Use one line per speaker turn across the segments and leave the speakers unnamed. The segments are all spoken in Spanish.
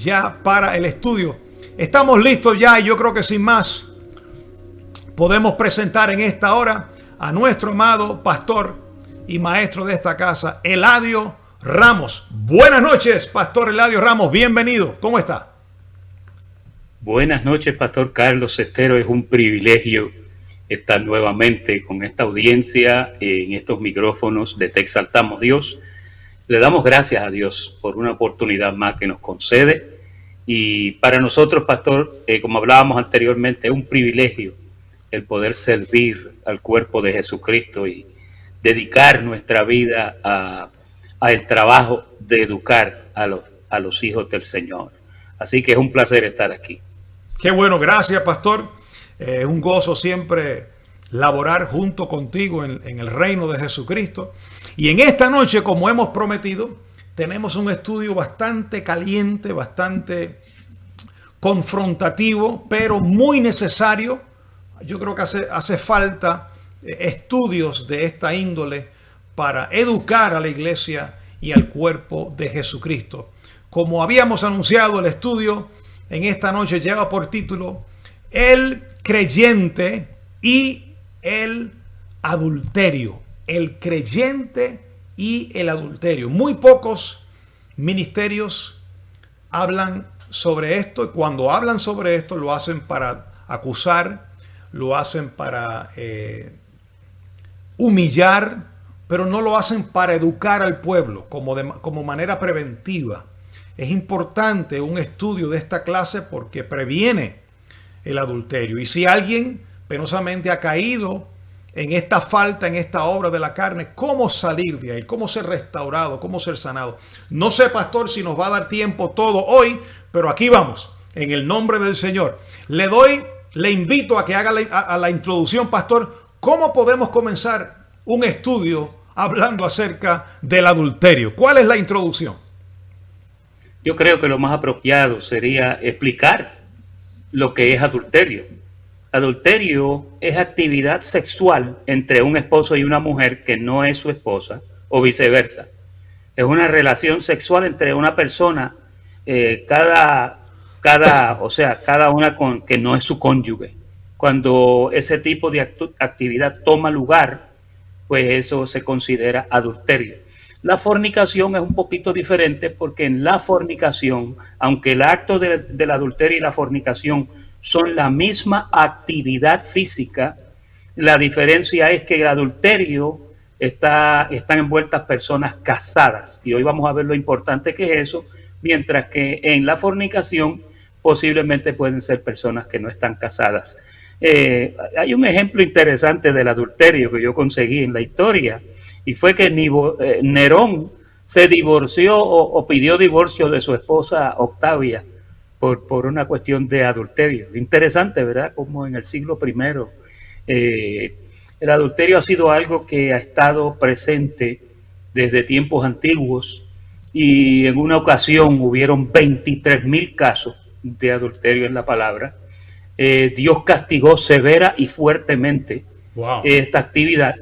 ya para el estudio. Estamos listos ya y yo creo que sin más podemos presentar en esta hora a nuestro amado pastor y maestro de esta casa, Eladio Ramos. Buenas noches, Pastor Eladio Ramos, bienvenido. ¿Cómo está?
Buenas noches, Pastor Carlos Estero. Es un privilegio estar nuevamente con esta audiencia en estos micrófonos de Te Exaltamos Dios. Le damos gracias a Dios por una oportunidad más que nos concede. Y para nosotros, Pastor, como hablábamos anteriormente, es un privilegio el poder servir al cuerpo de Jesucristo y dedicar nuestra vida a el trabajo de educar a los hijos del Señor. Así que es un placer estar aquí.
Qué bueno, gracias, pastor. Es un gozo siempre laborar junto contigo en el reino de Jesucristo. Y en esta noche, como hemos prometido, tenemos un estudio bastante caliente, bastante confrontativo, pero muy necesario. Yo creo que hace falta estudios de esta índole para educar a la iglesia y al cuerpo de Jesucristo. Como habíamos anunciado, el estudio en esta noche lleva por título El creyente y el adulterio. El creyente y el adulterio. Muy pocos ministerios hablan sobre esto, y cuando hablan sobre esto lo hacen para acusar, lo hacen para humillar, pero no lo hacen para educar al pueblo como manera preventiva. Es importante un estudio de esta clase porque previene el adulterio. Y si alguien penosamente ha caído en esta falta, en esta obra de la carne, ¿cómo salir de ahí? ¿Cómo ser restaurado? ¿Cómo ser sanado? No sé, pastor, si nos va a dar tiempo todo hoy, pero aquí vamos, en el nombre del Señor. Le invito a que haga la introducción, pastor. ¿Cómo podemos comenzar un estudio hablando acerca del adulterio? ¿Cuál es la introducción?
Yo creo que lo más apropiado sería explicar lo que es adulterio. Adulterio es actividad sexual entre un esposo y una mujer que no es su esposa o viceversa. Es una relación sexual entre una persona, cada una que no es su cónyuge. Cuando ese tipo de actividad toma lugar, pues eso se considera adulterio. La fornicación es un poquito diferente porque en la fornicación, aunque el acto del adulterio y la fornicación son la misma actividad física, la diferencia es que el adulterio están envueltas personas casadas. Y hoy vamos a ver lo importante que es eso, mientras que en la fornicación posiblemente pueden ser personas que no están casadas. Hay un ejemplo interesante del adulterio que yo conseguí en la historia. Y fue que Nerón se divorció o pidió divorcio de su esposa Octavia por una cuestión de adulterio. Interesante, ¿verdad? Como en el siglo I el adulterio ha sido algo que ha estado presente desde tiempos antiguos y en una ocasión hubieron 23,000 casos de adulterio en la palabra. Dios castigó severa y fuertemente esta actividad.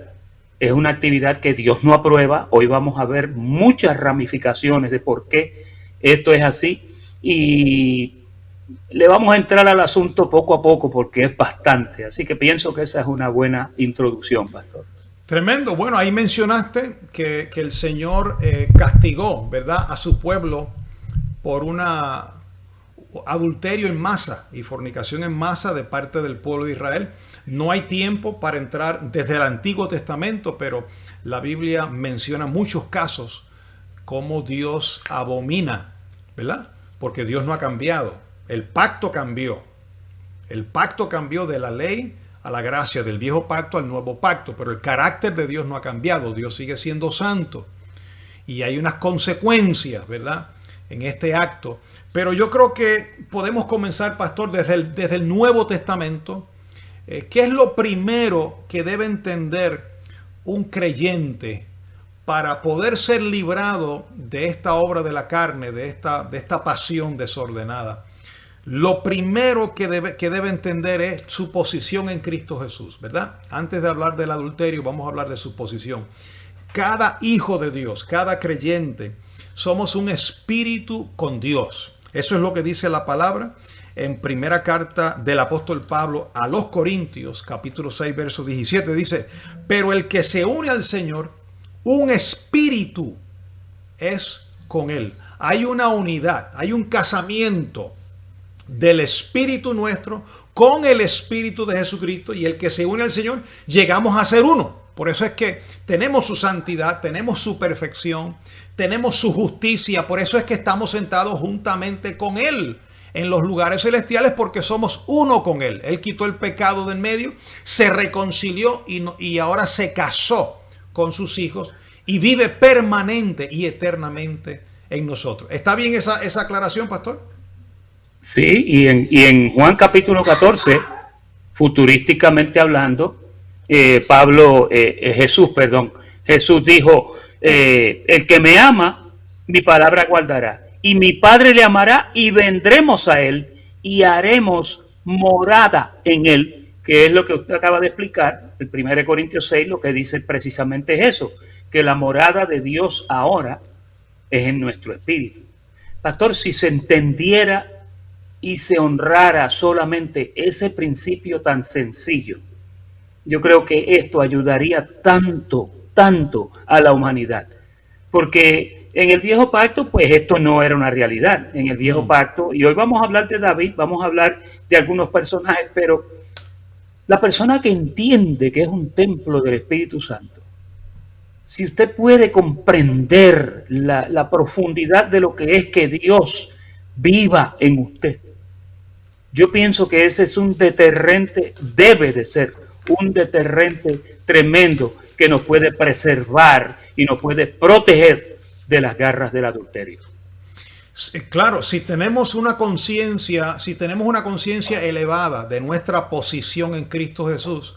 Es una actividad que Dios no aprueba. Hoy vamos a ver muchas ramificaciones de por qué esto es así. Y le vamos a entrar al asunto poco a poco porque es bastante. Así que pienso que esa es una buena introducción, pastor.
Tremendo. Bueno, ahí mencionaste que el Señor castigó, ¿verdad?, a su pueblo por una adulterio en masa y fornicación en masa de parte del pueblo de Israel. No hay tiempo para entrar desde el Antiguo Testamento, pero la Biblia menciona muchos casos como Dios abomina, ¿verdad? Porque Dios no ha cambiado. El pacto cambió. El pacto cambió de la ley a la gracia, del viejo pacto al nuevo pacto, pero el carácter de Dios no ha cambiado. Dios sigue siendo santo. Y hay unas consecuencias, ¿verdad?, en este acto. Pero yo creo que podemos comenzar, pastor, desde el Nuevo Testamento. ¿Qué es lo primero que debe entender un creyente para poder ser librado de esta obra de la carne, de esta pasión desordenada? Lo primero que debe entender es su posición en Cristo Jesús, ¿verdad? Antes de hablar del adulterio, vamos a hablar de su posición. Cada hijo de Dios, cada creyente, somos un espíritu con Dios. Eso es lo que dice la palabra en primera carta del apóstol Pablo a los Corintios, capítulo 6, verso 17. Dice, pero el que se une al Señor, un espíritu es con él. Hay una unidad, hay un casamiento del espíritu nuestro con el espíritu de Jesucristo, y el que se une al Señor, llegamos a ser uno. Por eso es que tenemos su santidad, tenemos su perfección, tenemos su justicia. Por eso es que estamos sentados juntamente con Él en los lugares celestiales, porque somos uno con Él. Él quitó el pecado del medio, se reconcilió y ahora se casó con sus hijos y vive permanente y eternamente en nosotros. ¿Está bien esa aclaración, pastor?
Sí, y en Juan capítulo 14, futurísticamente hablando, Jesús dijo, el que me ama, mi palabra guardará, y mi Padre le amará, y vendremos a él, y haremos morada en él, que es lo que usted acaba de explicar, el 1 Corintios 6, lo que dice precisamente es eso, que la morada de Dios ahora es en nuestro espíritu. Pastor, si se entendiera y se honrara solamente ese principio tan sencillo, yo creo que esto ayudaría tanto a la humanidad. Porque en el viejo pacto, pues esto no era una realidad. En el viejo pacto, y hoy vamos a hablar de David, vamos a hablar de algunos personajes, pero la persona que entiende que es un templo del Espíritu Santo, si usted puede comprender la profundidad de lo que es que Dios viva en usted, yo pienso que ese es un deterrente, debe de ser un deterrente tremendo que nos puede preservar y nos puede proteger de las garras del adulterio.
Claro, si tenemos una conciencia elevada de nuestra posición en Cristo Jesús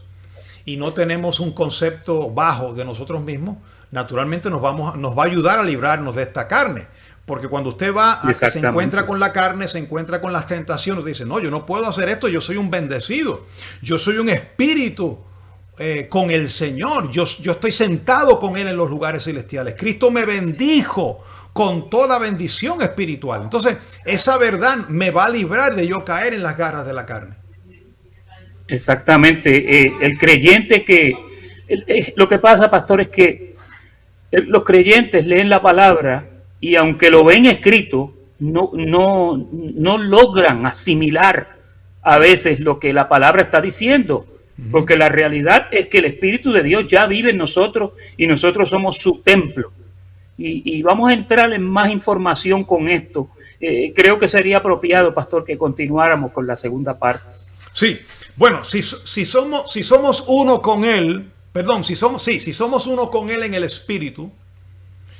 y no tenemos un concepto bajo de nosotros mismos, naturalmente nos va a ayudar a librarnos de esta carne. Porque cuando usted se encuentra con la carne, se encuentra con las tentaciones, dice, no, yo no puedo hacer esto, yo soy un bendecido, yo soy un espíritu con el Señor, yo estoy sentado con Él en los lugares celestiales. Cristo me bendijo con toda bendición espiritual. Entonces, esa verdad me va a librar de yo caer en las garras de la carne.
Exactamente. El creyente lo que pasa, pastor, es que los creyentes leen la palabra y aunque lo ven escrito, no logran asimilar a veces lo que la palabra está diciendo. Porque la realidad es que el Espíritu de Dios ya vive en nosotros y nosotros somos su templo. Y vamos a entrar en más información con esto. Creo que sería apropiado, pastor, que continuáramos con la segunda parte.
Sí, bueno, si somos uno con Él, si somos uno con Él en el Espíritu,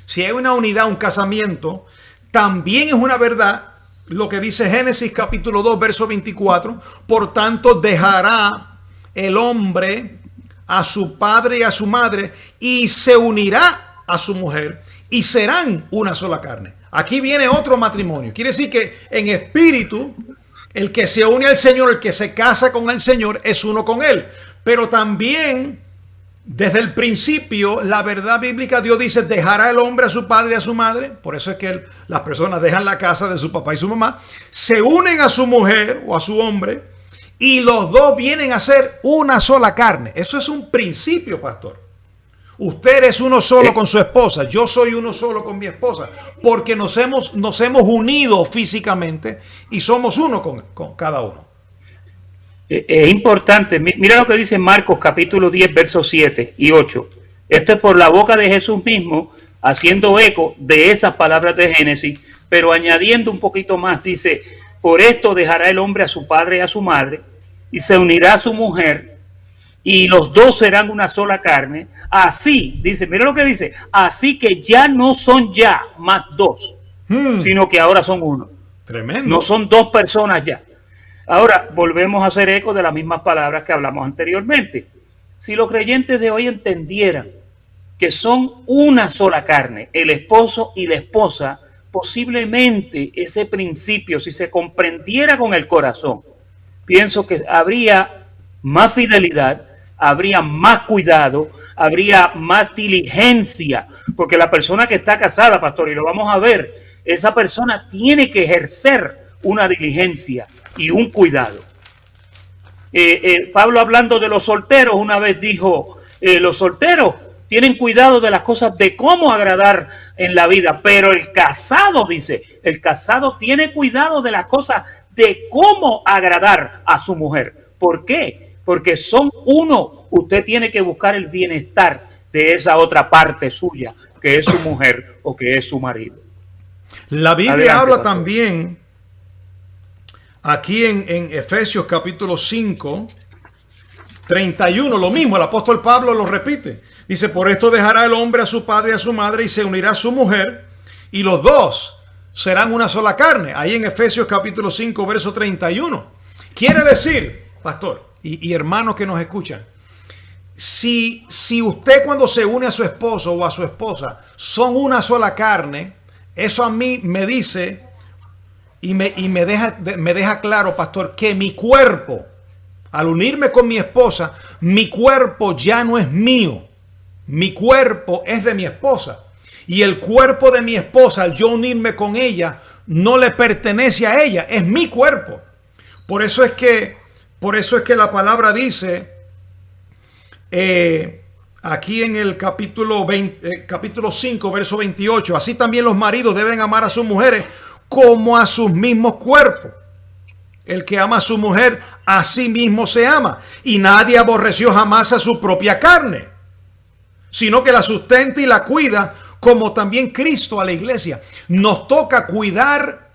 si hay una unidad, un casamiento, también es una verdad lo que dice Génesis capítulo 2, verso 24. Por tanto, dejará el hombre a su padre y a su madre y se unirá a su mujer y serán una sola carne. Aquí viene otro matrimonio. Quiere decir que en espíritu, el que se une al Señor, el que se casa con el Señor, es uno con Él. Pero también, desde el principio, la verdad bíblica, Dios dice, dejará el hombre a su padre y a su madre. Por eso es que las personas dejan la casa de su papá y su mamá, se unen a su mujer o a su hombre, y los dos vienen a ser una sola carne. Eso es un principio, pastor. Usted es uno solo con su esposa. Yo soy uno solo con mi esposa. Porque nos hemos unido físicamente y somos uno con cada uno.
Es importante. Mira lo que dice Marcos capítulo 10, versos 7 y 8. Esto es por la boca de Jesús mismo, haciendo eco de esas palabras de Génesis, pero añadiendo un poquito más. Dice, por esto dejará el hombre a su padre y a su madre, y se unirá a su mujer, y los dos serán una sola carne. Así, dice, mira lo que dice, así que ya no son ya más dos, sino que ahora son uno.
Tremendo.
No son dos personas ya. Ahora, volvemos a hacer eco de las mismas palabras que hablamos anteriormente. Si los creyentes de hoy entendieran que son una sola carne, el esposo y la esposa, posiblemente ese principio, si se comprendiera con el corazón, pienso que habría más fidelidad, habría más cuidado, habría más diligencia, porque la persona que está casada, pastor, y lo vamos a ver, esa persona tiene que ejercer una diligencia y un cuidado. Pablo, hablando de los solteros, una vez dijo, los solteros tienen cuidado de las cosas de cómo agradar en la vida, pero el casado, dice, el casado tiene cuidado de las cosas de cómo agradar a su mujer. ¿Por qué? Porque son uno. Usted tiene que buscar el bienestar de esa otra parte suya, que es su mujer o que es su marido.
La Biblia habla también aquí en Efesios capítulo 5, 31, lo mismo, el apóstol Pablo lo repite. Dice, por esto dejará el hombre a su padre y a su madre y se unirá a su mujer y los dos serán una sola carne. Ahí en Efesios capítulo 5, verso 31. Quiere decir, pastor y hermanos que nos escuchan, si usted cuando se une a su esposo o a su esposa son una sola carne, eso a mí me dice y me deja claro, pastor, que mi cuerpo, al unirme con mi esposa, mi cuerpo ya no es mío. Mi cuerpo es de mi esposa. Y el cuerpo de mi esposa, al yo unirme con ella, no le pertenece a ella, es mi cuerpo. Por eso es que la palabra dice, aquí en el capítulo 5, verso 28, así también los maridos deben amar a sus mujeres como a sus mismos cuerpos. El que ama a su mujer, a sí mismo se ama. Y nadie aborreció jamás a su propia carne, sino que la sustenta y la cuida, como también Cristo a la iglesia. Nos toca cuidar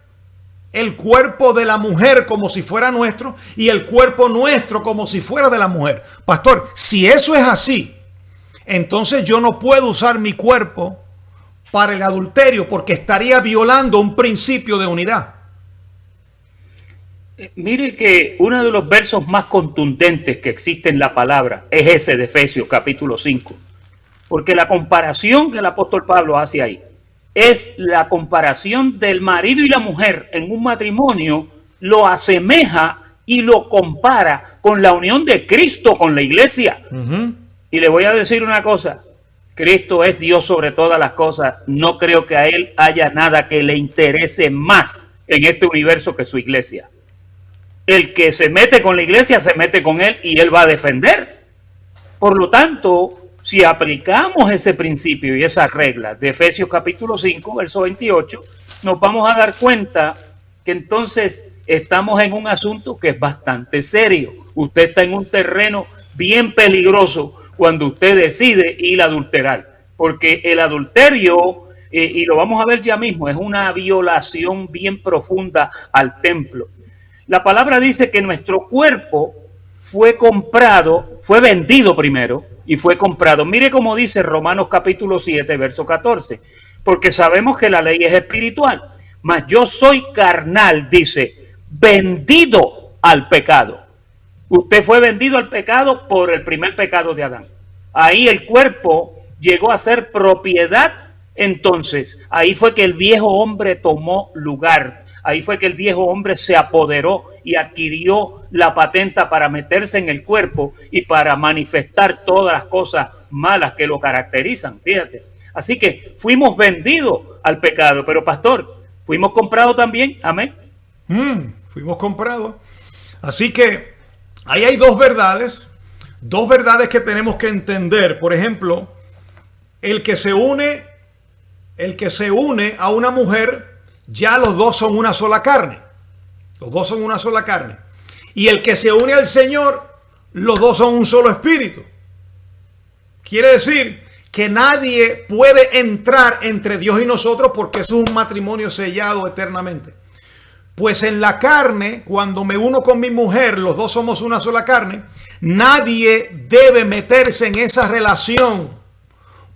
el cuerpo de la mujer como si fuera nuestro y el cuerpo nuestro como si fuera de la mujer. Pastor, si eso es así, entonces yo no puedo usar mi cuerpo para el adulterio porque estaría violando un principio de unidad.
Mire que uno de los versos más contundentes que existe en la palabra es ese de Efesios capítulo 5. Porque la comparación que el apóstol Pablo hace ahí es la comparación del marido y la mujer en un matrimonio, lo asemeja y lo compara con la unión de Cristo con la iglesia. Y le voy a decir una cosa, Cristo es Dios sobre todas las cosas. No creo que a Él haya nada que le interese más en este universo que su iglesia. El que se mete con la iglesia se mete con Él y Él va a defender. Por lo tanto, si aplicamos ese principio y esas reglas de Efesios capítulo 5, verso 28, nos vamos a dar cuenta que entonces estamos en un asunto que es bastante serio. Usted está en un terreno bien peligroso cuando usted decide ir a adulterar, porque el adulterio, y lo vamos a ver ya mismo, es una violación bien profunda al templo. La palabra dice que nuestro cuerpo fue comprado, fue vendido primero y fue comprado. Mire cómo dice Romanos capítulo 7, verso 14. Porque sabemos que la ley es espiritual, mas yo soy carnal, dice, vendido al pecado. Usted fue vendido al pecado por el primer pecado de Adán. Ahí el cuerpo llegó a ser propiedad. Entonces, ahí fue que el viejo hombre tomó lugar. Ahí fue que el viejo hombre se apoderó y adquirió la patenta para meterse en el cuerpo y para manifestar todas las cosas malas que lo caracterizan. Fíjate. Así que fuimos vendidos al pecado. Pero pastor, fuimos comprados también. Amén.
Fuimos comprados. Así que ahí hay dos verdades que tenemos que entender. Por ejemplo, el que se une a una mujer, ya los dos son una sola carne. Los dos son una sola carne. Y el que se une al Señor, los dos son un solo espíritu. Quiere decir que nadie puede entrar entre Dios y nosotros porque es un matrimonio sellado eternamente. Pues en la carne, cuando me uno con mi mujer, los dos somos una sola carne, nadie debe meterse en esa relación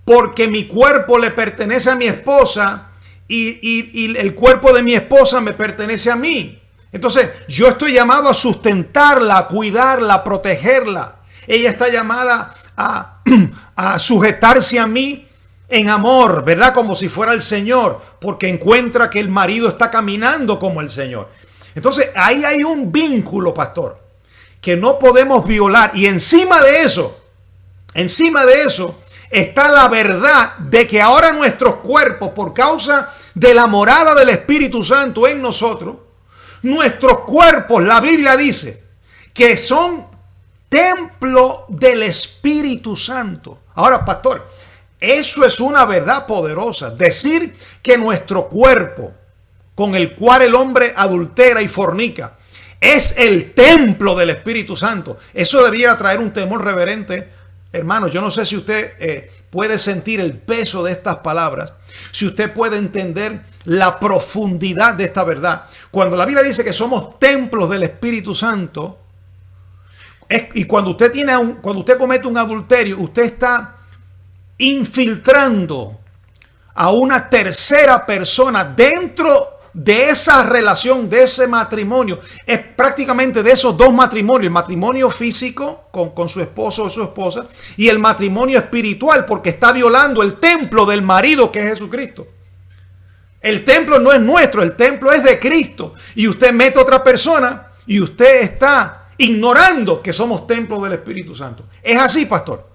porque mi cuerpo le pertenece a mi esposa y el cuerpo de mi esposa me pertenece a mí. Entonces, yo estoy llamado a sustentarla, a cuidarla, a protegerla. Ella está llamada a sujetarse a mí en amor, ¿verdad? Como si fuera el Señor, porque encuentra que el marido está caminando como el Señor. Entonces, ahí hay un vínculo, pastor, que no podemos violar. Y encima de eso, está la verdad de que ahora nuestros cuerpos, por causa de la morada del Espíritu Santo en nosotros, nuestros cuerpos, la Biblia dice, que son templo del Espíritu Santo. Ahora, pastor, eso es una verdad poderosa. Decir que nuestro cuerpo, con el cual el hombre adultera y fornica, es el templo del Espíritu Santo. Eso debiera traer un temor reverente. Hermano, yo no sé si usted puede sentir el peso de estas palabras, si usted puede entender la profundidad de esta verdad. Cuando la Biblia dice que somos templos del Espíritu Santo, y cuando usted comete un adulterio, usted está infiltrando a una tercera persona dentro de esa relación, de ese matrimonio. Es prácticamente de esos dos matrimonios: el matrimonio físico con su esposo o su esposa, y el matrimonio espiritual, porque está violando el templo del marido, que es Jesucristo. El templo no es nuestro, el templo es de Cristo, y usted mete a otra persona y usted está ignorando que somos templo del Espíritu Santo. ¿Es así, pastor?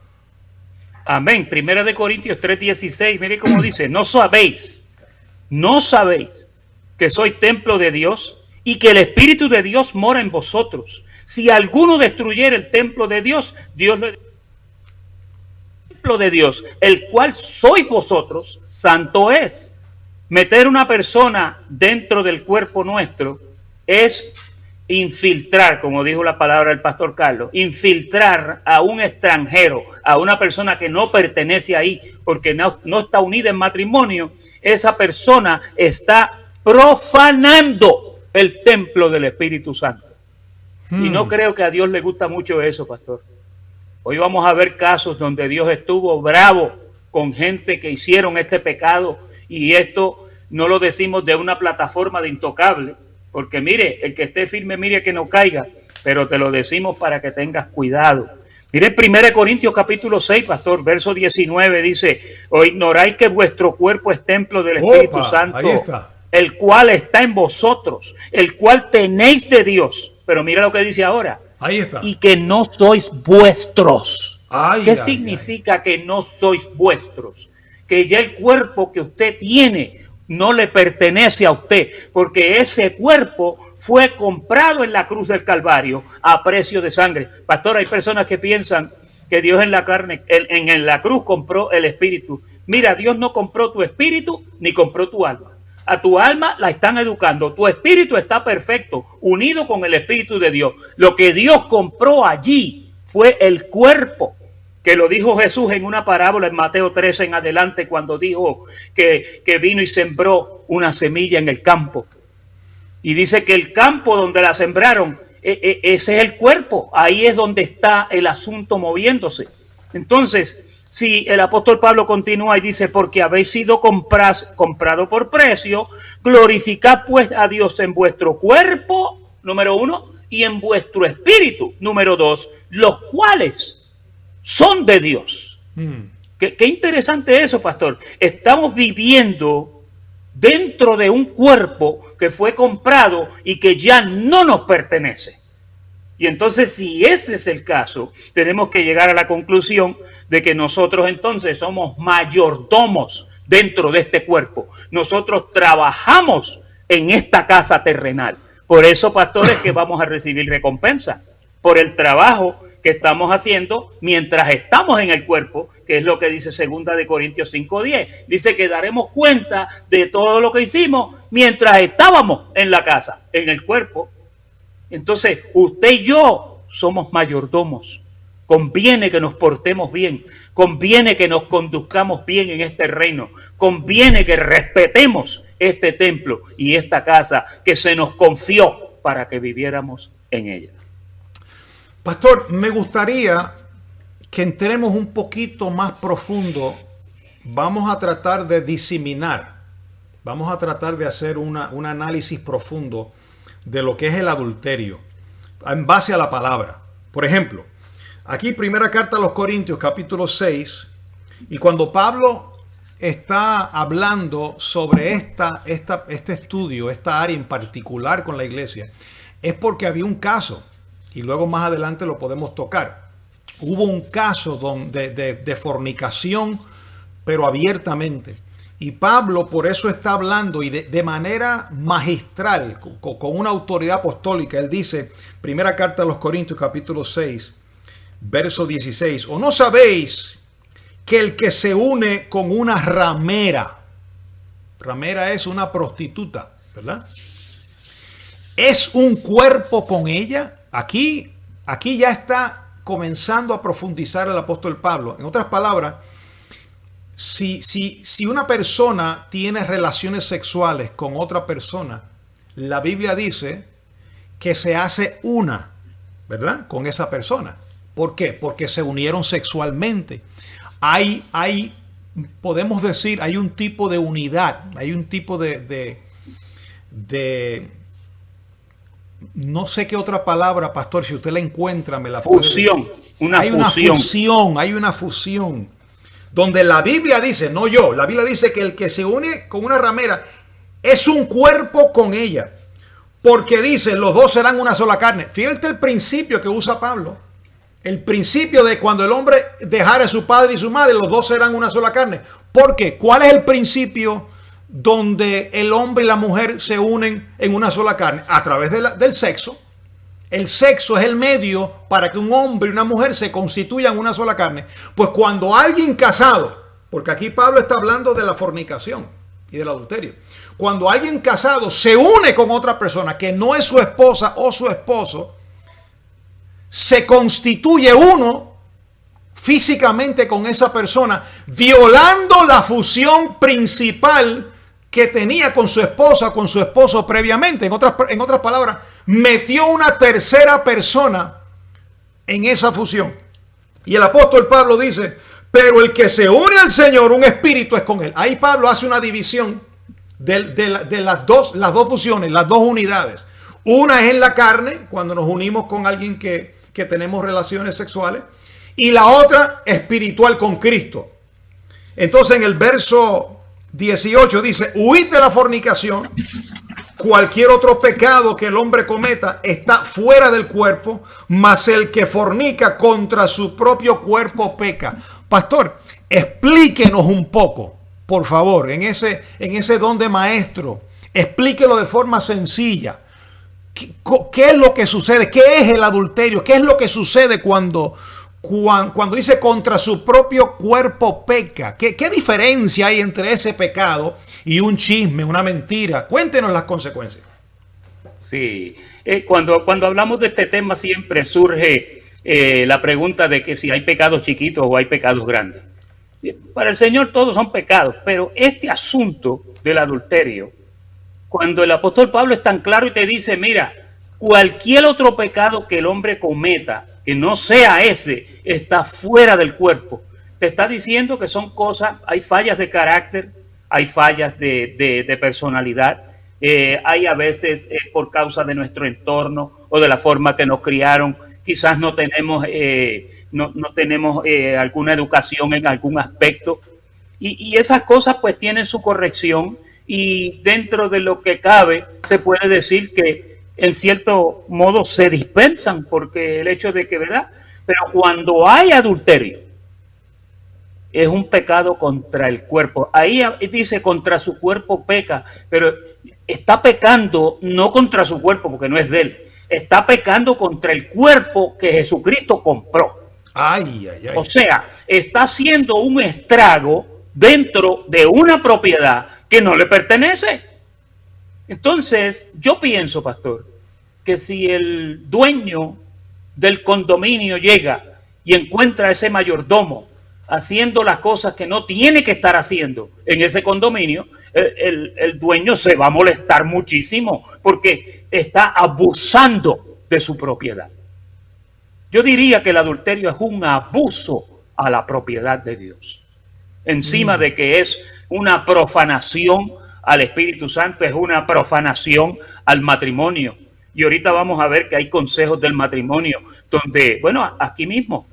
Amén. Primera de Corintios 3:16, mire cómo dice: no sabéis que sois templo de Dios y que el Espíritu de Dios mora en vosotros. Si alguno destruyera el templo de Dios, Dios le... templo de Dios, el cual sois vosotros, santo es. Meter una persona dentro del cuerpo nuestro es infiltrar, como dijo la palabra del pastor Carlos, infiltrar a un extranjero, a una persona que no pertenece ahí, porque no está unida en matrimonio. Esa persona está profanando el templo del Espíritu Santo. Y no creo que a Dios le gusta mucho eso, pastor. Hoy vamos a ver casos donde Dios estuvo bravo con gente que hicieron este pecado, y esto no lo decimos de una plataforma de Intocable, porque mire, el que esté firme, mire que no caiga, pero te lo decimos para que tengas cuidado. Mire, 1 Corintios capítulo 6, pastor, verso 19, dice: ¿o ignoráis que vuestro cuerpo es templo del Espíritu Santo, el cual está en vosotros, el cual tenéis de Dios? Pero mira lo que dice ahora.
Ahí está.
Y que no sois vuestros. ¿Qué significa que no sois vuestros? Que ya el cuerpo que usted tiene no le pertenece a usted, porque ese cuerpo fue comprado en la cruz del Calvario a precio de sangre. Pastor, hay personas que piensan que Dios en la carne, en la cruz compró el espíritu. Mira, Dios no compró tu espíritu ni compró tu alma. A tu alma la están educando. Tu espíritu está perfecto, unido con el Espíritu de Dios. Lo que Dios compró allí fue el cuerpo, que lo dijo Jesús en una parábola en Mateo 13 en adelante, cuando dijo que vino y sembró una semilla en el campo. Y dice que el campo donde la sembraron, ese es el cuerpo. Ahí es donde está el asunto moviéndose. Entonces, si el apóstol Pablo continúa y dice: porque habéis sido comprado por precio, glorificad pues a Dios en vuestro cuerpo, número 1, y en vuestro espíritu, número 2, los cuales son de Dios. Qué interesante eso, pastor. Estamos viviendo dentro de un cuerpo que fue comprado y que ya no nos pertenece. Y entonces, si ese es el caso, tenemos que llegar a la conclusión de que nosotros entonces somos mayordomos dentro de este cuerpo. Nosotros trabajamos en esta casa terrenal. Por eso, pastores, que vamos a recibir recompensa por el trabajo que estamos haciendo mientras estamos en el cuerpo, que es lo que dice 2 de Corintios 5:10. Dice que daremos cuenta de todo lo que hicimos mientras estábamos en la casa, en el cuerpo. Entonces, usted y yo somos mayordomos. Conviene que nos portemos bien, conviene que nos conduzcamos bien en este reino, conviene que respetemos este templo y esta casa que se nos confió para que viviéramos en ella.
Pastor, me gustaría que entremos un poquito más profundo. Vamos a tratar de diseminar, vamos a tratar de hacer un análisis profundo de lo que es el adulterio en base a la palabra. Por ejemplo, aquí primera carta a los Corintios, capítulo 6, y cuando Pablo está hablando sobre este estudio, esta área en particular con la iglesia, es porque había un caso, y luego más adelante lo podemos tocar. hubo un caso de fornicación, pero abiertamente. Y Pablo por eso está hablando y de manera magistral, con una autoridad apostólica. Él dice, primera carta a los Corintios, capítulo 6, verso 16, ¿o no sabéis que el que se une con una ramera es una prostituta, ¿verdad? ¿Es un cuerpo con ella? Aquí ya está comenzando a profundizar el apóstol Pablo. En otras palabras, si una persona tiene relaciones sexuales con otra persona, la Biblia dice que se hace una, ¿verdad? Con esa persona. ¿Por qué? Porque se unieron sexualmente. Podemos decir, hay un tipo de unidad, hay un tipo de no sé qué otra palabra, pastor, si usted la encuentra, me la
fusión,
puede... Hay una fusión. Donde la Biblia dice, no yo, la Biblia dice que el que se une con una ramera es un cuerpo con ella. Porque dice, los dos serán una sola carne. Fíjate el principio que usa Pablo. El principio de cuando el hombre dejara a su padre y su madre, los dos serán una sola carne. ¿Por qué? ¿Cuál es el principio donde el hombre y la mujer se unen en una sola carne? A través del sexo. El sexo es el medio para que un hombre y una mujer se constituyan una sola carne. Pues cuando alguien casado, porque aquí Pablo está hablando de la fornicación y del adulterio. Cuando alguien casado se une con otra persona que no es su esposa o su esposo, se constituye uno físicamente con esa persona, violando la fusión principal que tenía con su esposa, con su esposo previamente. En otras palabras, metió una tercera persona en esa fusión. Y el apóstol Pablo dice, pero el que se une al Señor, un espíritu es con él. Ahí Pablo hace una división de las dos fusiones, las dos unidades. Una es en la carne, cuando nos unimos con alguien que tenemos relaciones sexuales, y la otra espiritual con Cristo. Entonces en el verso 18 dice, huid de la fornicación. Cualquier otro pecado que el hombre cometa está fuera del cuerpo, mas el que fornica contra su propio cuerpo peca. Pastor, explíquenos un poco, por favor, en ese don de maestro. Explíquelo de forma sencilla. ¿Qué es lo que sucede? ¿Qué es el adulterio? ¿Qué es lo que sucede cuando dice contra su propio cuerpo peca? ¿Qué diferencia hay entre ese pecado y un chisme, una mentira? Cuéntenos las consecuencias.
Sí, cuando hablamos de este tema siempre surge la pregunta de que si hay pecados chiquitos o hay pecados grandes. Para el Señor todos son pecados, pero este asunto del adulterio, cuando el apóstol Pablo es tan claro y te dice, mira, cualquier otro pecado que el hombre cometa, que no sea ese, está fuera del cuerpo. Te está diciendo que son cosas, hay fallas de carácter, hay fallas de personalidad, hay a veces por causa de nuestro entorno o de la forma que nos criaron, quizás no tenemos alguna educación en algún aspecto, y esas cosas pues tienen su corrección, y dentro de lo que cabe se puede decir que en cierto modo se dispensan, porque el hecho de que, ¿verdad? Pero cuando hay adulterio, es un pecado contra el cuerpo. Ahí dice contra su cuerpo peca, pero está pecando no contra su cuerpo, porque no es de él. Está pecando contra el cuerpo que Jesucristo compró.
Ay.
O sea, está haciendo un estrago dentro de una propiedad que no le pertenece. Entonces, yo pienso, pastor, que si el dueño del condominio llega y encuentra a ese mayordomo haciendo las cosas que no tiene que estar haciendo en ese condominio, el dueño se va a molestar muchísimo porque está abusando de su propiedad. Yo diría que el adulterio es un abuso a la propiedad de Dios. Encima de que es una profanación al Espíritu Santo, es una profanación al matrimonio. Y ahorita vamos a ver que hay consejos del matrimonio donde, bueno, aquí mismo,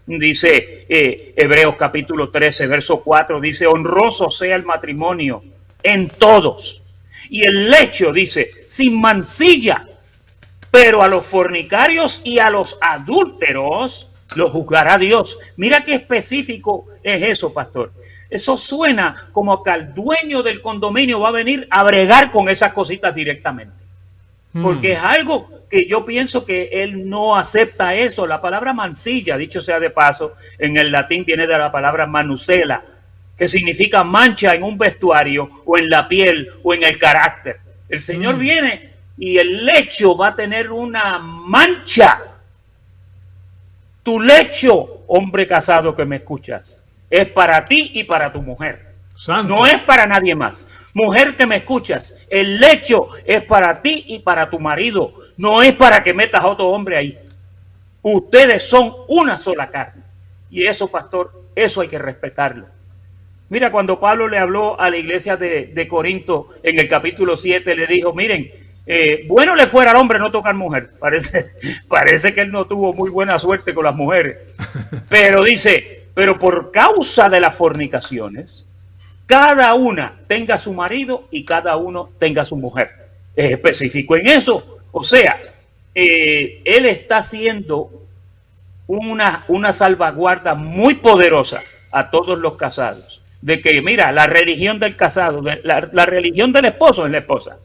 dice Hebreos capítulo 13, verso 4, dice, honroso sea el matrimonio en todos. Y el lecho, dice, sin mancilla, pero a los fornicarios y a los adúlteros los juzgará Dios. Mira qué específico es eso, pastor. Eso suena como que al dueño del condominio va a venir a bregar con esas cositas directamente. Porque es algo que yo pienso que él no acepta eso. La palabra mancilla, dicho sea de paso, en el latín viene de la palabra manusela, que significa mancha en un vestuario o en la piel o en el carácter. El Señor viene y el lecho va a tener una mancha. Tu lecho, hombre casado que me escuchas, es para ti y para tu mujer. Santo. No es para nadie más. Mujer que me escuchas, el lecho es para ti y para tu marido. No es para que metas a otro hombre ahí. Ustedes son una sola carne. Y eso, pastor, eso hay que respetarlo. Mira, cuando Pablo le habló a la iglesia de Corinto en el capítulo 7, le dijo, miren, bueno le fuera al hombre no tocar mujer. Parece que él no tuvo muy buena suerte con las mujeres. Pero dice, pero por causa de las fornicaciones, cada una tenga su marido y cada uno tenga su mujer. Es específico en eso. O sea, él está haciendo una salvaguarda muy poderosa a todos los casados. De que, mira, la religión del casado, la religión del esposo es la esposa.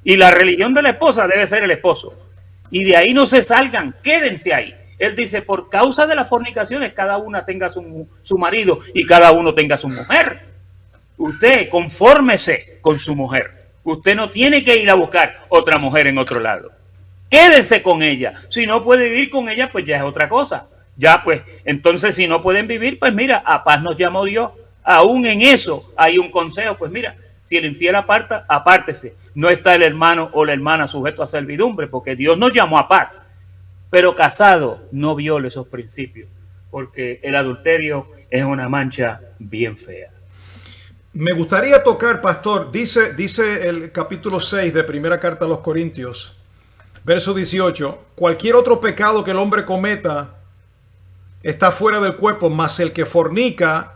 Y la religión de la esposa debe ser el esposo. Y de ahí no se salgan, quédense ahí. Él dice, por causa de las fornicaciones, cada una tenga su marido y cada uno tenga su mujer. Usted confórmese con su mujer. Usted no tiene que ir a buscar otra mujer en otro lado. Quédese con ella. Si no puede vivir con ella, pues ya es otra cosa. Ya pues, entonces si no pueden vivir, pues mira, a paz nos llamó Dios. Aún en eso hay un consejo. Pues mira, si el infiel aparta, apártese. No está el hermano o la hermana sujeto a servidumbre, porque Dios nos llamó a paz. Pero casado, no viole esos principios, porque el adulterio es una mancha bien fea.
Me gustaría tocar, pastor, dice el capítulo 6 de primera carta a los Corintios, verso 18, cualquier otro pecado que el hombre cometa está fuera del cuerpo, mas el que fornica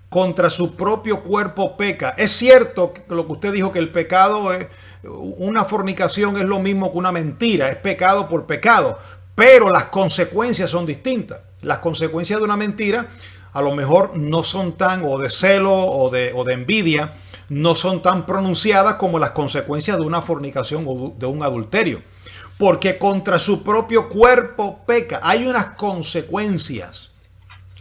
contra su propio cuerpo peca. Es cierto que lo que usted dijo, que el pecado es, una fornicación es lo mismo que una mentira, es pecado por pecado, pero las consecuencias son distintas. Las consecuencias de una mentira a lo mejor no son tan, o de celo o de envidia, no son tan pronunciadas como las consecuencias de una fornicación o de un adulterio. Porque contra su propio cuerpo peca. Hay unas consecuencias.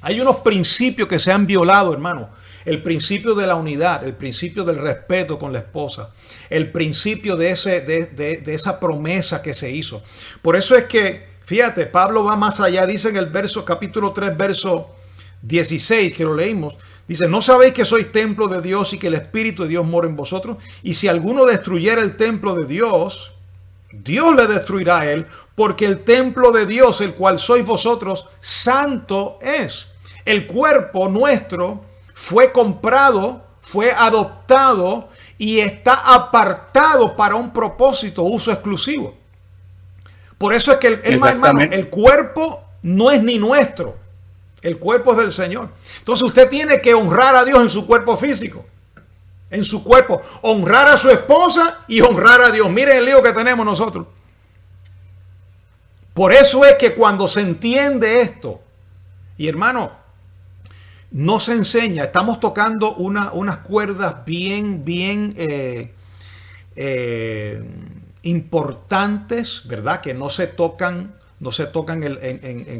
Hay unos principios que se han violado, hermano. El principio de la unidad, el principio del respeto con la esposa, el principio de esa promesa que se hizo. Por eso es que, fíjate, Pablo va más allá. Dice en el capítulo 3, verso 16, que lo leímos, dice, ¿no sabéis que sois templo de Dios y que el Espíritu de Dios mora en vosotros? Y si alguno destruyera el templo de Dios, Dios le destruirá a él, porque el templo de Dios, el cual sois vosotros, santo es. El cuerpo nuestro fue comprado, fue adoptado y está apartado para un propósito, uso exclusivo. Por eso es que, hermano, el cuerpo no es ni nuestro. El cuerpo es del Señor. Entonces usted tiene que honrar a Dios en su cuerpo físico. En su cuerpo. Honrar a su esposa y honrar a Dios. Miren el lío que tenemos nosotros. Por eso es que cuando se entiende esto, y hermano, no se enseña. Estamos tocando unas cuerdas bien importantes, ¿verdad? Que no se tocan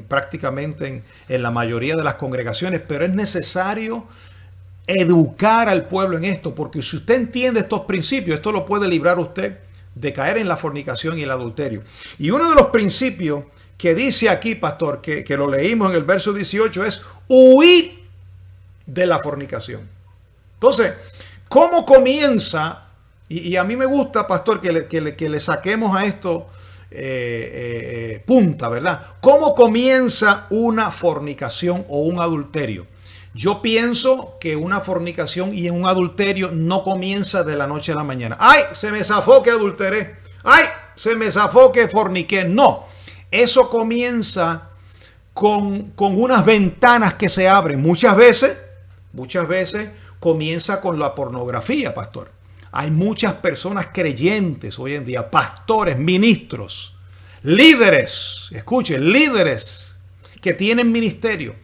prácticamente en la mayoría de las congregaciones, pero es necesario educar al pueblo en esto, porque si usted entiende estos principios, esto lo puede librar usted de caer en la fornicación y el adulterio. Y uno de los principios que dice aquí, pastor, que lo leímos en el verso 18, es huir de la fornicación. Entonces, ¿cómo comienza? Y a mí me gusta, pastor, que le saquemos a esto punta, ¿verdad? ¿Cómo comienza una fornicación o un adulterio? Yo pienso que una fornicación y un adulterio no comienza de la noche a la mañana. ¡Ay! Se me zafó que adulteré. ¡Ay! Se me zafó que forniqué. No. Eso comienza con unas ventanas que se abren. Muchas veces comienza con la pornografía, pastor. Hay muchas personas creyentes hoy en día, pastores, ministros, líderes, escuchen, líderes que tienen ministerio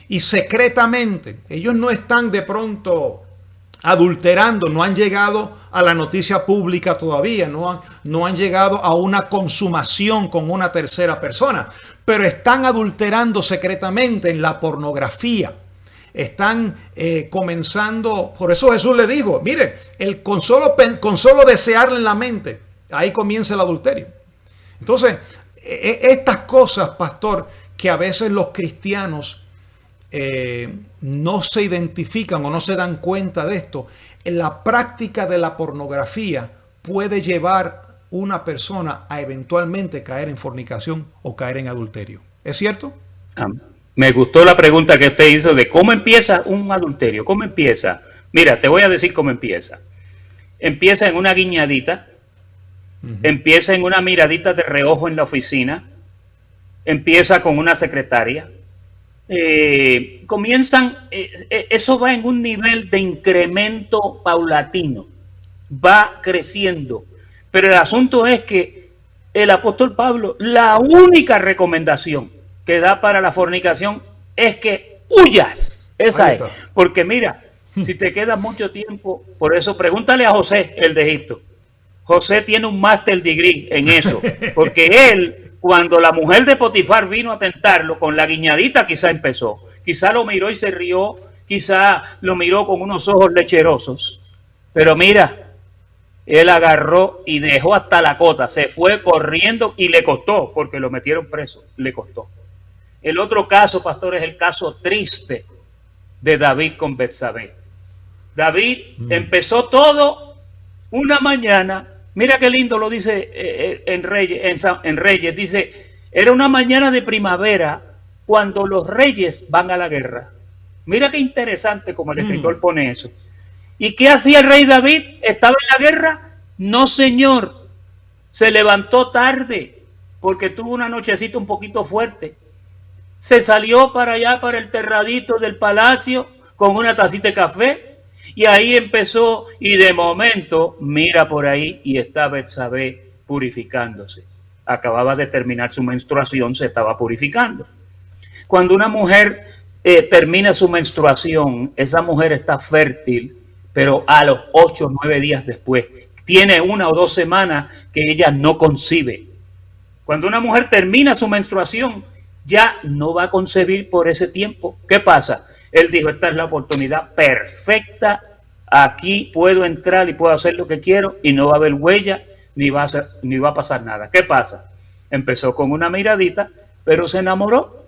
y secretamente, ellos no están de pronto adulterando, no han llegado a la noticia pública todavía, no han llegado a una consumación con una tercera persona, pero están adulterando secretamente en la pornografía. Están comenzando, por eso Jesús le dijo, mire, con solo desearle en la mente, ahí comienza el adulterio. Entonces, estas cosas, pastor, que a veces los cristianos no se identifican o no se dan cuenta de esto, en la práctica de la pornografía puede llevar una persona a eventualmente caer en fornicación o caer en adulterio. ¿Es cierto?
Me gustó la pregunta que usted hizo de cómo empieza un adulterio. ¿Cómo empieza? Mira, te voy a decir cómo empieza. Empieza en una guiñadita, empieza en una miradita de reojo en la oficina, empieza con una secretaria. Eso va en un nivel de incremento paulatino, va creciendo, pero el asunto es que el apóstol Pablo, la única recomendación que da para la fornicación es que huyas, esa es, porque mira, si te quedas mucho tiempo, por eso pregúntale a José, el de Egipto. José tiene un master degree en eso, porque él, cuando la mujer de Potifar vino a tentarlo, con la guiñadita quizá empezó. Quizá lo miró y se rió, quizá lo miró con unos ojos lecherosos. Pero mira, él agarró y dejó hasta la cota, se fue corriendo y le costó, porque lo metieron preso, le costó. El otro caso, pastor, es el caso triste de David con Betsabé. David empezó todo una mañana. Mira qué lindo lo dice en Reyes, dice, era una mañana de primavera cuando los reyes van a la guerra. Mira qué interesante como el escritor pone eso. ¿Y qué hacía el rey David? ¿Estaba en la guerra? No, señor. Se levantó tarde porque tuvo una nochecita un poquito fuerte. Se salió para allá, para el terradito del palacio con una tacita de café. Y ahí empezó, y de momento, mira por ahí, y está Betsabé purificándose. Acababa de terminar su menstruación, se estaba purificando. Cuando una mujer termina su menstruación, esa mujer está fértil, pero a los 8 o 9 días después, tiene 1 o 2 semanas que ella no concibe. Cuando una mujer termina su menstruación, ya no va a concebir por ese tiempo. ¿Qué pasa? Él dijo, esta es la oportunidad perfecta, aquí puedo entrar y puedo hacer lo que quiero y no va a haber huella ni va a pasar nada. ¿Qué pasa? Empezó con una miradita, pero se enamoró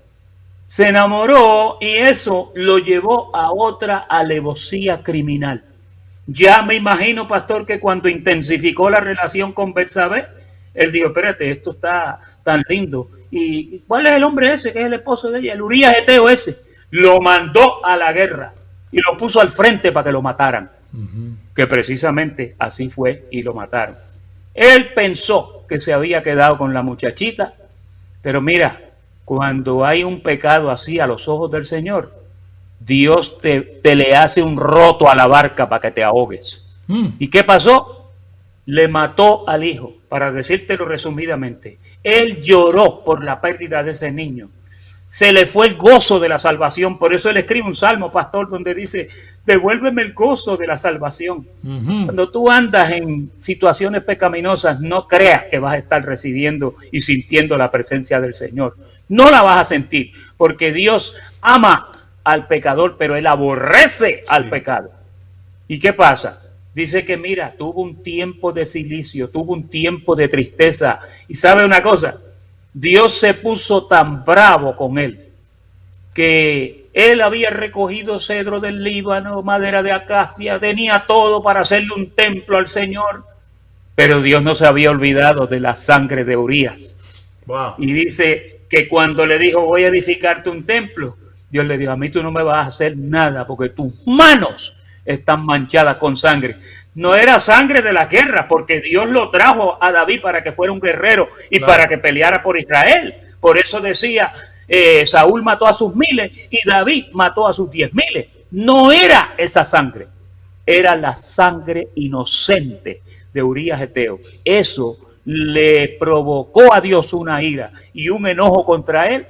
y eso lo llevó a otra alevosía criminal. Ya me imagino, pastor, que cuando intensificó la relación con Betsabé, él dijo, espérate, esto está tan lindo. ¿Y cuál es el hombre ese que es el esposo de ella? El Urías Eteo ese. Lo mandó a la guerra y lo puso al frente para que lo mataran. Que precisamente así fue y lo mataron. Él pensó que se había quedado con la muchachita, pero mira, cuando hay un pecado así a los ojos del Señor, Dios te le hace un roto a la barca para que te ahogues. ¿Y qué pasó? Le mató al hijo, para decírtelo resumidamente. Él lloró por la pérdida de ese niño. Se le fue el gozo de la salvación. Por eso él escribe un salmo, pastor, donde dice, devuélveme el gozo de la salvación. Cuando tú andas en situaciones pecaminosas, no creas que vas a estar recibiendo y sintiendo la presencia del Señor. No la vas a sentir, porque Dios ama al pecador, pero él aborrece al pecado. ¿Y qué pasa? Dice que mira, tuvo un tiempo de cilicio, tuvo un tiempo de tristeza. Y ¿sabe una cosa? Dios se puso tan bravo con él que él había recogido cedro del Líbano, madera de acacia, tenía todo para hacerle un templo al Señor, pero Dios no se había olvidado de la sangre de Urías. Wow. Y dice que cuando le dijo voy a edificarte un templo, Dios le dijo, a mí tú no me vas a hacer nada porque tus manos están manchadas con sangre. No era sangre de la guerra, porque Dios lo trajo a David para que fuera un guerrero y para que peleara por Israel. Por eso decía, Saúl mató a sus 1000 y David mató a sus 10,000. No era esa sangre, era la sangre inocente de Urías Eteo. Eso le provocó a Dios una ira y un enojo contra él,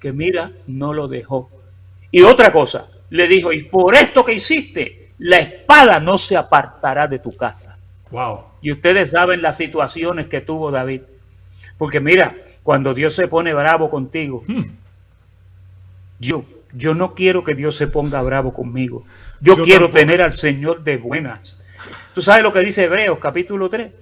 que mira, no lo dejó. Y otra cosa, le dijo, y por esto que hiciste, la espada no se apartará de tu casa.
Wow.
Y ustedes saben las situaciones que tuvo David. Porque mira, cuando Dios se pone bravo contigo, yo no quiero que Dios se ponga bravo conmigo. Yo quiero tampoco tener al Señor de buenas. ¿Tú sabes lo que dice Hebreos capítulo 3?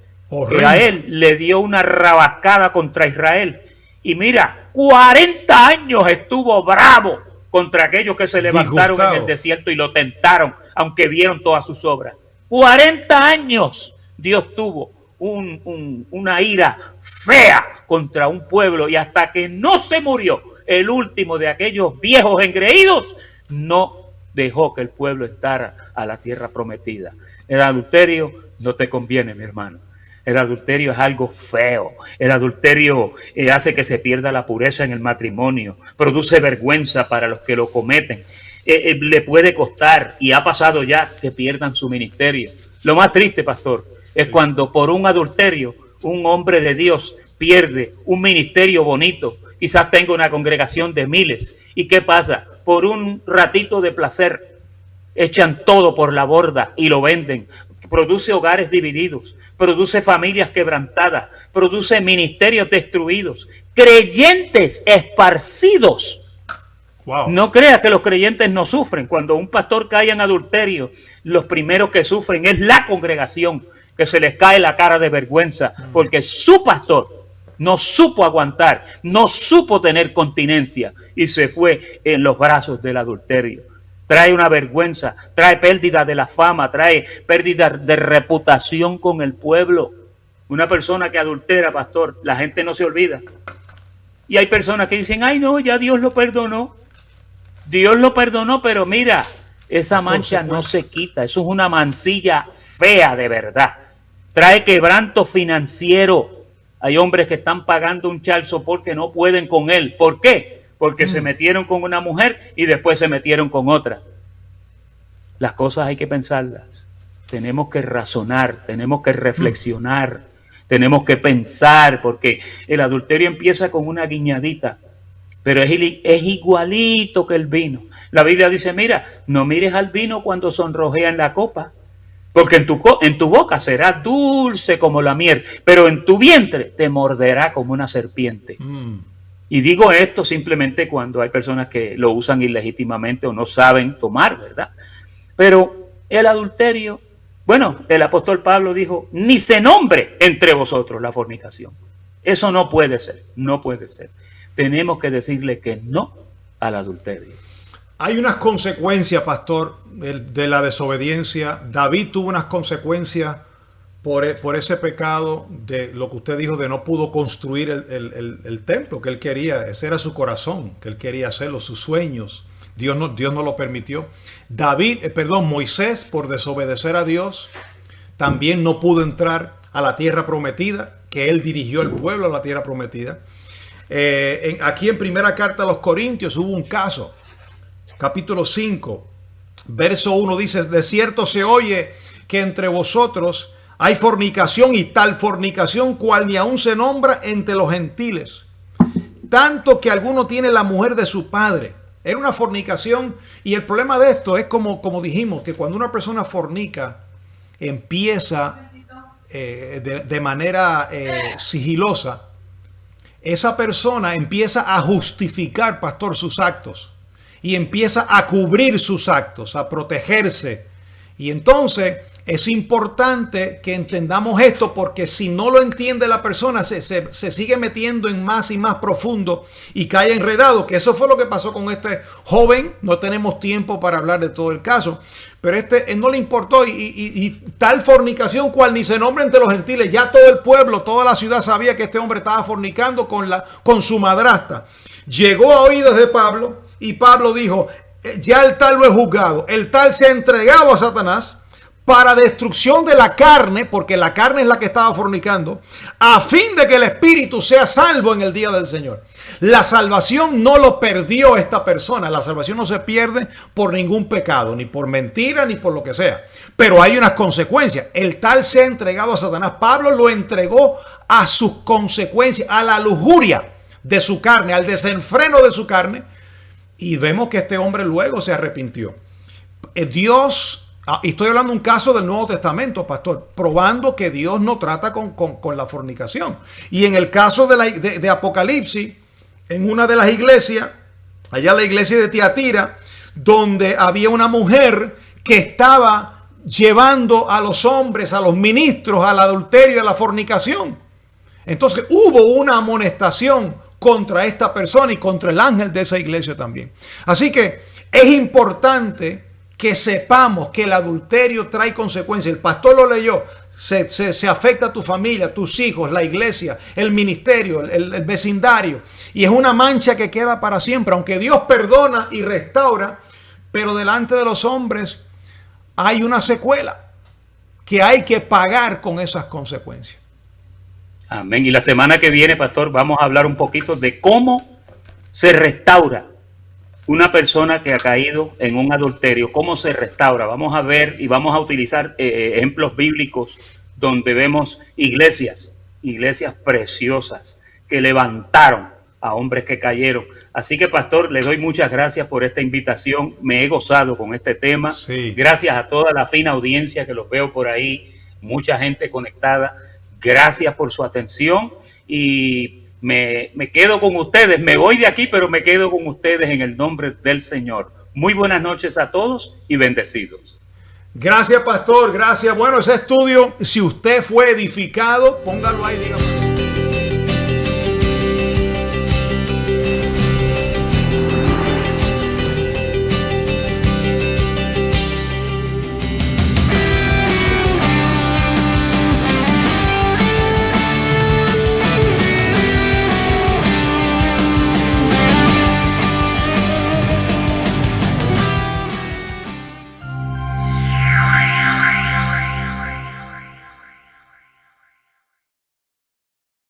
Que a él le dio una rabascada contra Israel. Y mira, 40 años estuvo bravo contra aquellos que se levantaron en el desierto y lo tentaron, aunque vieron todas sus obras. 40 años Dios tuvo una ira fea contra un pueblo, y hasta que no se murió el último de aquellos viejos engreídos, no dejó que el pueblo entrara a la tierra prometida. El adulterio no te conviene, mi hermano. El adulterio es algo feo. El adulterio hace que se pierda la pureza en el matrimonio. Produce vergüenza para los que lo cometen. Le puede costar, y ha pasado ya, que pierdan su ministerio. Lo más triste, pastor, es cuando por un adulterio un hombre de Dios pierde un ministerio bonito. Quizás tenga una congregación de miles. ¿Y qué pasa? Por un ratito de placer echan todo por la borda y lo venden. Produce hogares divididos, produce familias quebrantadas, produce ministerios destruidos, creyentes esparcidos.
Wow.
No creas que los creyentes no sufren. Cuando un pastor cae en adulterio, los primeros que sufren es la congregación, que se les cae la cara de vergüenza, porque su pastor no supo aguantar, no supo tener continencia y se fue en los brazos del adulterio. Trae una vergüenza, trae pérdida de la fama, trae pérdida de reputación con el pueblo. Una persona que adultera, pastor, la gente no se olvida. Y hay personas que dicen, ay no, ya Dios lo perdonó. Dios lo perdonó, pero mira, esa mancha no se quita. Eso es una mancilla fea de verdad. Trae quebranto financiero. Hay hombres que están pagando un child support que no pueden con él. ¿Por qué? Porque se metieron con una mujer y después se metieron con otra. Las cosas hay que pensarlas. Tenemos que razonar, tenemos que reflexionar, tenemos que pensar, porque el adulterio empieza con una guiñadita, pero es igualito que el vino. La Biblia dice, mira, no mires al vino cuando sonrojea en la copa, porque en tu boca será dulce como la miel, pero en tu vientre te morderá como una serpiente. Y digo esto simplemente cuando hay personas que lo usan ilegítimamente o no saben tomar, ¿verdad? Pero el adulterio, bueno, el apóstol Pablo dijo, ni se nombre entre vosotros la fornicación. Eso no puede ser, no puede ser. Tenemos que decirle que no al adulterio.
Hay unas consecuencias, pastor, de la desobediencia. David tuvo unas consecuencias por ese pecado de lo que usted dijo, de no pudo construir el templo que él quería. Ese era su corazón, que él quería hacerlo, sus sueños. Dios no lo permitió. Moisés, por desobedecer a Dios, también no pudo entrar a la tierra prometida, que él dirigió al pueblo a la tierra prometida. Aquí en primera carta a los Corintios hubo un caso, capítulo 5, verso 1 dice, de cierto se oye que entre vosotros hay fornicación, y tal fornicación cual ni aún se nombra entre los gentiles, tanto que alguno tiene la mujer de su padre. Era una fornicación, y el problema de esto es como dijimos, que cuando una persona fornica, empieza de manera sigilosa, esa persona empieza a justificar, pastor, sus actos, y empieza a cubrir sus actos, a protegerse. Y entonces es importante que entendamos esto, porque si no lo entiende la persona, se sigue metiendo en más y más profundo y cae enredado, que eso fue lo que pasó con este joven. No tenemos tiempo para hablar de todo el caso, pero no le importó, y tal fornicación cual ni se nombra entre los gentiles. Ya todo el pueblo, toda la ciudad sabía que este hombre estaba fornicando con su madrastra. Llegó a oídos de Pablo, y Pablo dijo, ya el tal lo he juzgado, el tal se ha entregado a Satanás para destrucción de la carne, porque la carne es la que estaba fornicando, a fin de que el espíritu sea salvo en el día del Señor. La salvación no lo perdió esta persona. La salvación no se pierde por ningún pecado, ni por mentira, ni por lo que sea. Pero hay unas consecuencias. El tal se ha entregado a Satanás. Pablo lo entregó a sus consecuencias, a la lujuria de su carne, al desenfreno de su carne. Y vemos que este hombre luego se arrepintió. Dios... Y estoy hablando de un caso del Nuevo Testamento, pastor, probando que Dios no trata con la fornicación. Y en el caso de Apocalipsis, en una de las iglesias, allá la iglesia de Tiatira, donde había una mujer que estaba llevando a los hombres, a los ministros, al adulterio y a la fornicación. Entonces hubo una amonestación contra esta persona y contra el ángel de esa iglesia también. Así que es importante que sepamos que el adulterio trae consecuencias. El pastor lo leyó. Se afecta a tu familia, tus hijos, la iglesia, el ministerio, el vecindario. Y es una mancha que queda para siempre. Aunque Dios perdona y restaura, pero delante de los hombres hay una secuela que hay que pagar con esas consecuencias.
Amén. Y la semana que viene, pastor, vamos a hablar un poquito de cómo se restaura una persona que ha caído en un adulterio, cómo se restaura. Vamos a ver y vamos a utilizar ejemplos bíblicos donde vemos iglesias preciosas que levantaron a hombres que cayeron. Así que, pastor, le doy muchas gracias por esta invitación. Me he gozado con este tema.
Sí.
Gracias a toda la fina audiencia que los veo por ahí, mucha gente conectada. Gracias por su atención y me quedo con ustedes. Me voy de aquí, pero me quedo con ustedes en el nombre del Señor. Muy buenas noches a todos y bendecidos.
Gracias, pastor. Gracias. Bueno, ese estudio, si usted fue edificado, póngalo ahí, dígame.